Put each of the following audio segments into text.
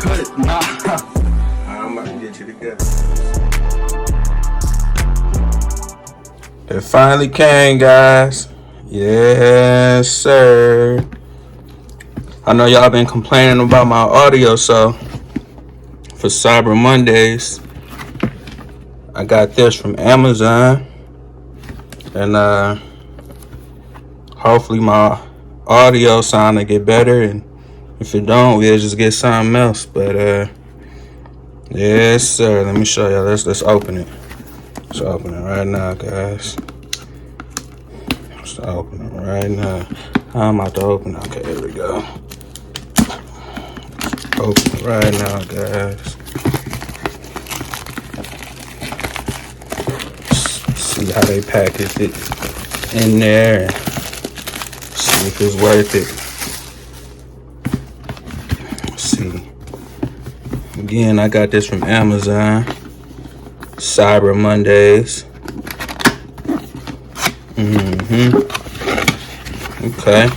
cut it, nah. I'm about to get you together. It finally came, guys. Yes, sir. I know y'all been complaining about my audio, so for Cyber Mondays, I got this from Amazon, and hopefully my audio sound to get better, and if it don't, we'll just get something else. But yes, sir. Let me show y'all. Let's open it. Let's open it right now, guys. Let's open it right now. I'm about to open it. Okay, here we go. Open it right now, guys. See how they packaged it in there. See if it's worth it. Let's see. Again, I got this from Amazon. Cyber Mondays. Okay.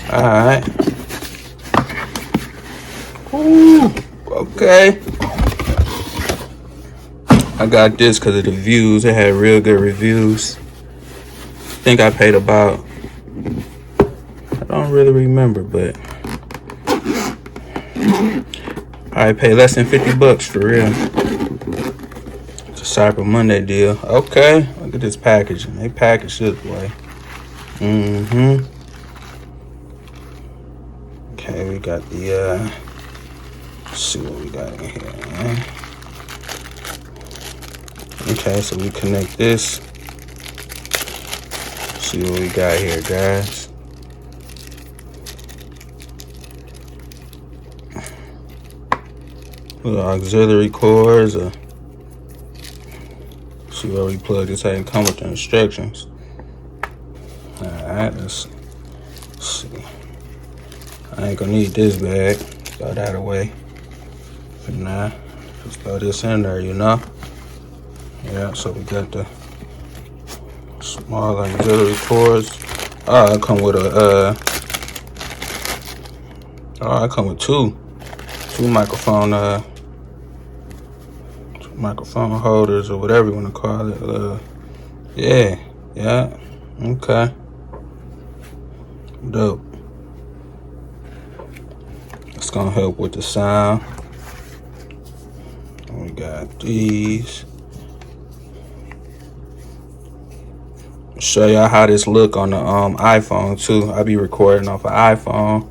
Alright. Ooh. Okay. I got this because of the views. It had real good reviews. I think I paid about, I don't really remember, but I paid less than $50 for real. It's a Cyber Monday deal. Okay, look at this packaging. They packaged this way. Okay, we got the let's see what we got in here, man. Okay, so we connect this. See what we got here, guys. Little auxiliary cords. See where we plug this in and come with the instructions. Alright, let's see. I ain't gonna need this bag. Throw that away. But nah, just throw this in there, you know? Yeah, so we got the small auxiliary cords. Oh, I come with a I come with two microphone microphone holders or whatever you want to call it. Yeah, okay, dope. It's gonna help with the sound. We got these. Show y'all how this look on the iPhone too. I be recording off an iPhone.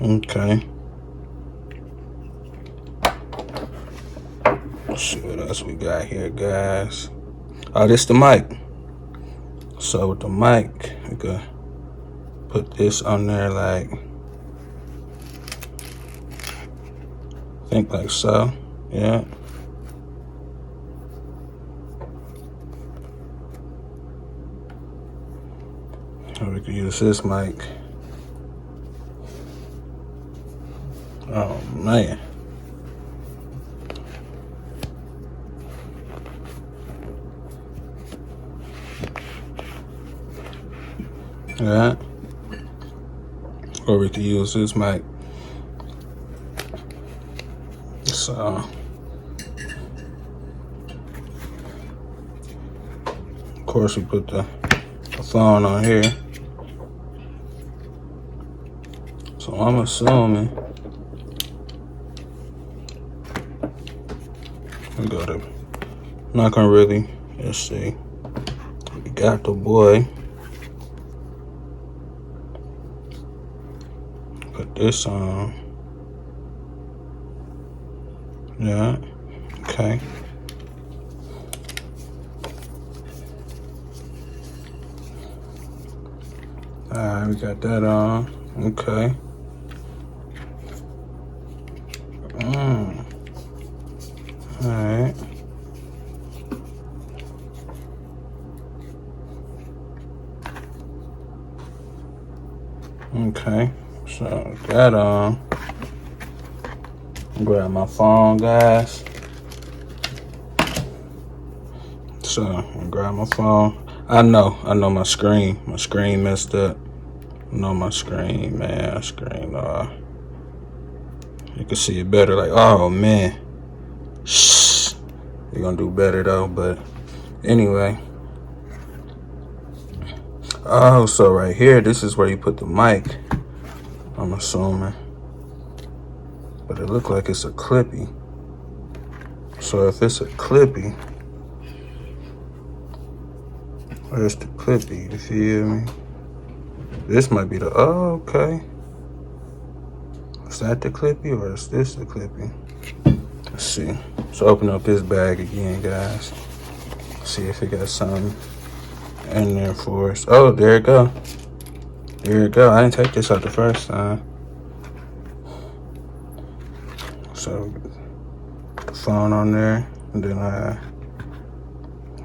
Okay. Let's see what else we got here, guys. Oh, this the mic. So with the mic, we could put this on there like, I think like so. Yeah. Or we could use this mic. Oh man. Yeah. Or we could use this mic. So of course we put the phone on here. So I'm assuming we got it. Not gonna really. Let's see. We got the boy. Put this on. Yeah. Okay. Alright, we got that on. Okay. Alright. Okay. So that on. Grab my phone, guys. So I'm gonna grab my phone. I know my screen messed up. No, my screen, man. You can see it better. Like, oh man. Shh. You're gonna do better though, but anyway. Oh, so right here, this is where you put the mic, I'm assuming. But it looked like it's a clippy. So if it's a clippy, where's the clippy? You feel me? This might be the, oh, okay. Is that the clippy or is this the clippy? Let's see. So open up this bag again, guys. See if it got something in there for us. Oh, there it go. There it go. I didn't take this out the first time. So the phone on there, and then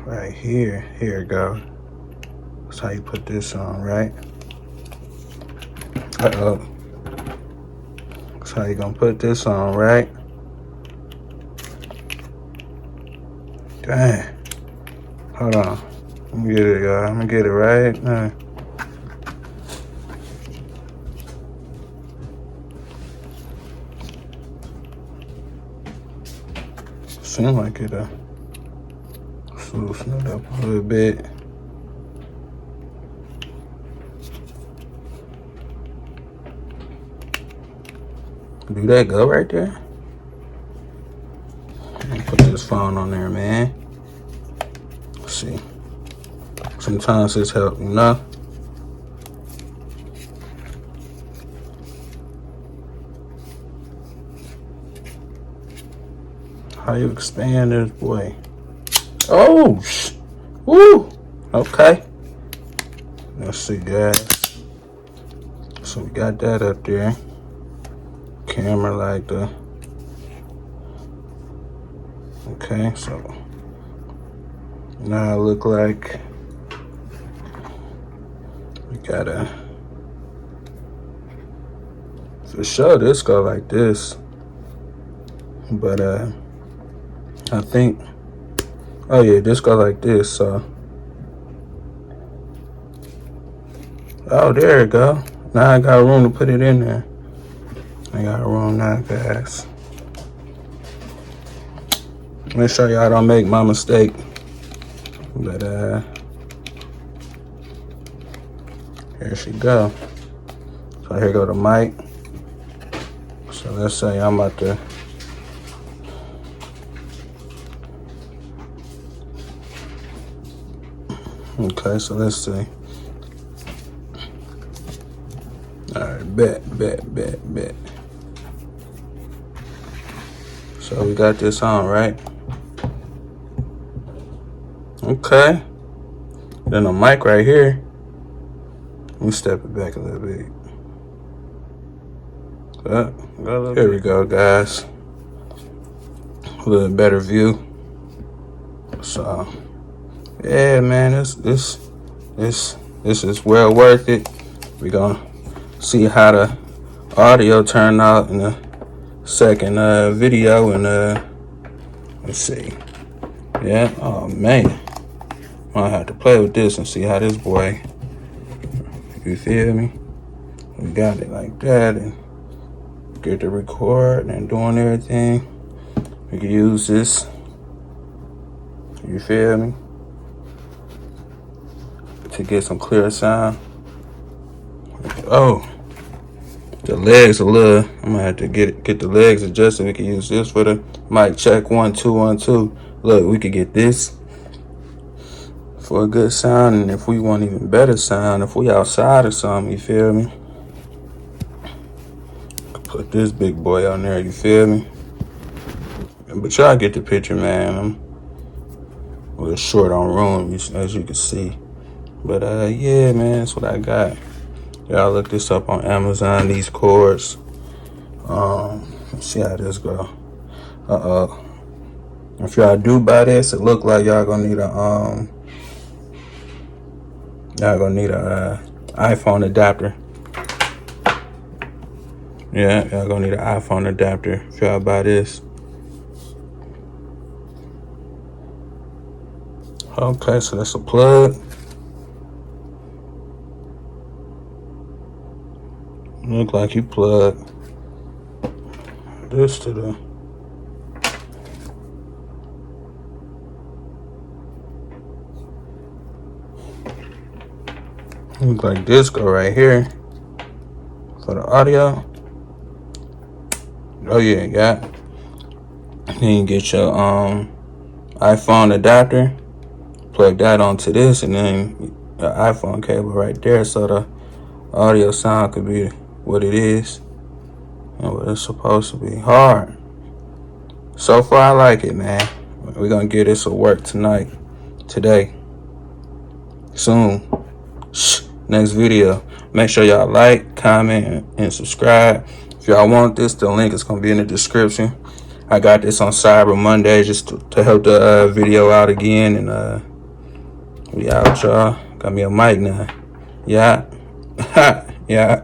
right here it go. That's how you put this on, right? That's how you gonna put this on, right? Dang. Hold on. Let me get it, y'all. I'm gonna get it right now. Seems like it loosen it up a little bit. Do that go right there? Put this phone on there, man. Let's see. Sometimes this help, you know? How you expand this boy? Oh, woo! Okay. Let's see, guys. So we got that up there. Camera like the. Okay, so now it look like we gotta, for sure this go like this, but I think, oh yeah, this go like this, so, oh, there it go. Now I got room to put it in there. I got room now, guys. Make sure y'all don't make my mistake. But here she go. So here go the mic. So let's say I'm about to okay, so let's see. Alright, bet. So we got this on, right? Okay. Then the mic right here. Let me step it back a little bit. Here we go, guys. A little better view. So yeah, man, this is well worth it. We're gonna see how the audio turned out in the second video, and let's see. Yeah, oh man, I have to play with this and see how this boy, you feel me? We got it like that, and get to record and doing everything. We can use this, you feel me, to get some clear sound. Oh, the legs a little, I'm gonna have to get the legs adjusted. We can use this for the mic check. 1 2 1 2. Look, we could get this for a good sound, and if we want even better sound, if we outside or something, you feel me, put this big boy on there, you feel me? But y'all get the picture, man. I'm a little short on room, as you can see. But yeah, man, that's what I got. Y'all look this up on Amazon, these cords. Let's see how this go. If y'all do buy this, it look like y'all gonna need a iPhone adapter. Yeah, y'all gonna need an iPhone adapter if y'all buy this. Okay, so that's a plug. Look like you plug this to the. Look like this go right here for the audio. Oh yeah, got. Then you get your iPhone adapter, plug that onto this, and then the iPhone cable right there, so the audio sound could be what it is and what it's supposed to be. Hard. So far, I like it, man. We're gonna get this to work tonight, today, soon. Next video. Make sure y'all like, comment, and subscribe. If y'all want this, the link is gonna be in the description. I got this on Cyber Monday just to help the video out again, and we out, y'all. Got me a mic now. Yeah. Yeah.